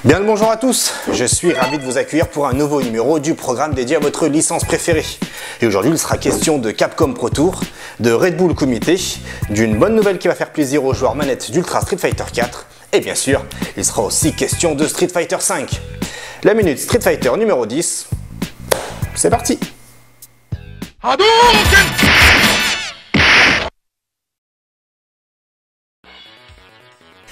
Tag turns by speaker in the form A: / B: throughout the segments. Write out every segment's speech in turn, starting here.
A: Bien le bonjour à tous, je suis ravi de vous accueillir pour un nouveau numéro du programme dédié à votre licence préférée. Et aujourd'hui il sera question de Capcom Pro Tour, de Red Bull Kumite, d'une bonne nouvelle qui va faire plaisir aux joueurs manettes d'Ultra Street Fighter 4, et bien sûr, il sera aussi question de Street Fighter 5. La minute Street Fighter numéro 10, c'est parti.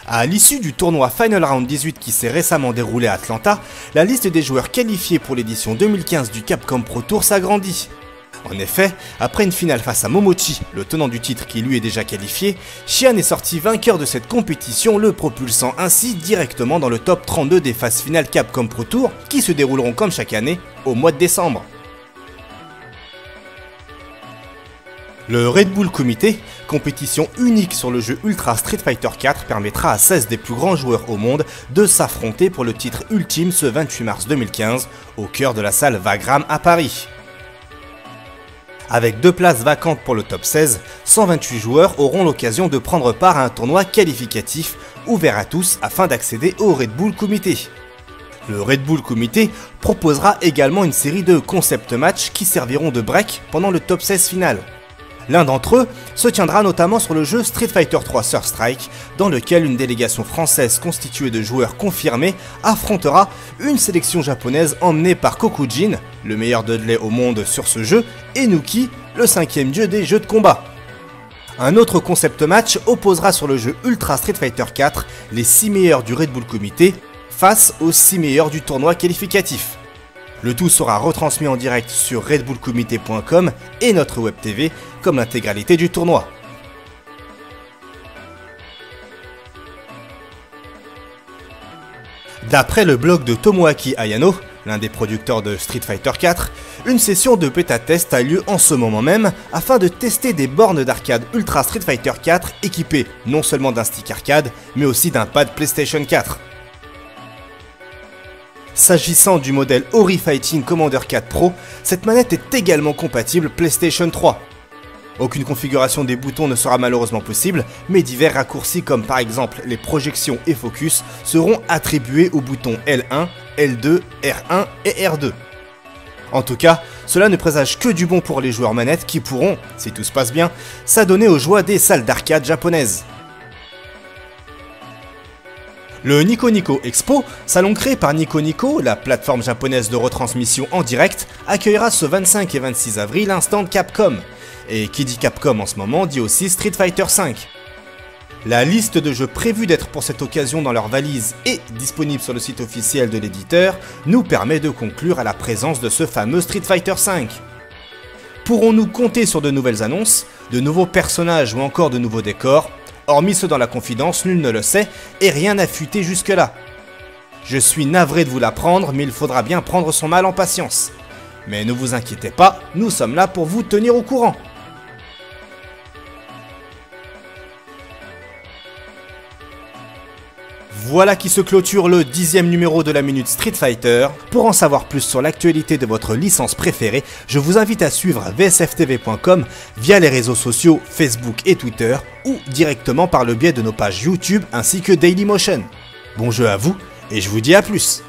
A: À l'issue du tournoi Final Round 18 qui s'est récemment déroulé à Atlanta, la liste des joueurs qualifiés pour l'édition 2015 du Capcom Pro Tour s'agrandit. En effet, après une finale face à Momochi, le tenant du titre qui lui est déjà qualifié, Xian est sorti vainqueur de cette compétition, le propulsant ainsi directement dans le top 32 des phases finales Capcom Pro Tour qui se dérouleront comme chaque année au mois de décembre. Le Red Bull Kumite, compétition unique sur le jeu Ultra Street Fighter 4, permettra à 16 des plus grands joueurs au monde de s'affronter pour le titre ultime ce 28 mars 2015 au cœur de la salle Wagram à Paris. Avec 2 places vacantes pour le top 16, 128 joueurs auront l'occasion de prendre part à un tournoi qualificatif ouvert à tous afin d'accéder au Red Bull Kumite. Le Red Bull Kumite proposera également une série de concept matchs qui serviront de break pendant le top 16 final. L'un d'entre eux se tiendra notamment sur le jeu Street Fighter 3 Third Strike, dans lequel une délégation française constituée de joueurs confirmés affrontera une sélection japonaise emmenée par Kokujin, le meilleur Dudley au monde sur ce jeu, et Nuki, le 5e dieu des jeux de combat. Un autre concept match opposera sur le jeu Ultra Street Fighter 4 les 6 meilleurs du Red Bull Kumite face aux 6 meilleurs du tournoi qualificatif. Le tout sera retransmis en direct sur redbullkumite.com et notre web TV, comme l'intégralité du tournoi. D'après le blog de Tomoaki Ayano, l'un des producteurs de Street Fighter 4, une session de bêta-test a lieu en ce moment même afin de tester des bornes d'arcade Ultra Street Fighter 4 équipées non seulement d'un stick arcade, mais aussi d'un pad PlayStation 4. S'agissant du modèle Ori Fighting Commander 4 Pro, cette manette est également compatible PlayStation 3. Aucune configuration des boutons ne sera malheureusement possible, mais divers raccourcis comme par exemple les projections et focus seront attribués aux boutons L1, L2, R1 et R2. En tout cas, cela ne présage que du bon pour les joueurs manettes qui pourront, si tout se passe bien, s'adonner aux joies des salles d'arcade japonaises. Le Nico Nico Expo, salon créé par Nico Nico, la plateforme japonaise de retransmission en direct, accueillera ce 25 et 26 avril un stand Capcom. Et qui dit Capcom en ce moment dit aussi Street Fighter V. La liste de jeux prévus d'être pour cette occasion dans leur valise et disponible sur le site officiel de l'éditeur nous permet de conclure à la présence de ce fameux Street Fighter V. Pourrons-nous compter sur de nouvelles annonces, de nouveaux personnages ou encore de nouveaux décors? Hormis ceux dans la confidence, nul ne le sait, et rien n'a fuité jusque-là. Je suis navré de vous l'apprendre, mais il faudra bien prendre son mal en patience. Mais ne vous inquiétez pas, nous sommes là pour vous tenir au courant. Voilà qui se clôture le 10e numéro de la Minute Street Fighter. Pour en savoir plus sur l'actualité de votre licence préférée, je vous invite à suivre vsftv.com via les réseaux sociaux Facebook et Twitter ou directement par le biais de nos pages YouTube ainsi que Dailymotion. Bon jeu à vous et je vous dis à plus.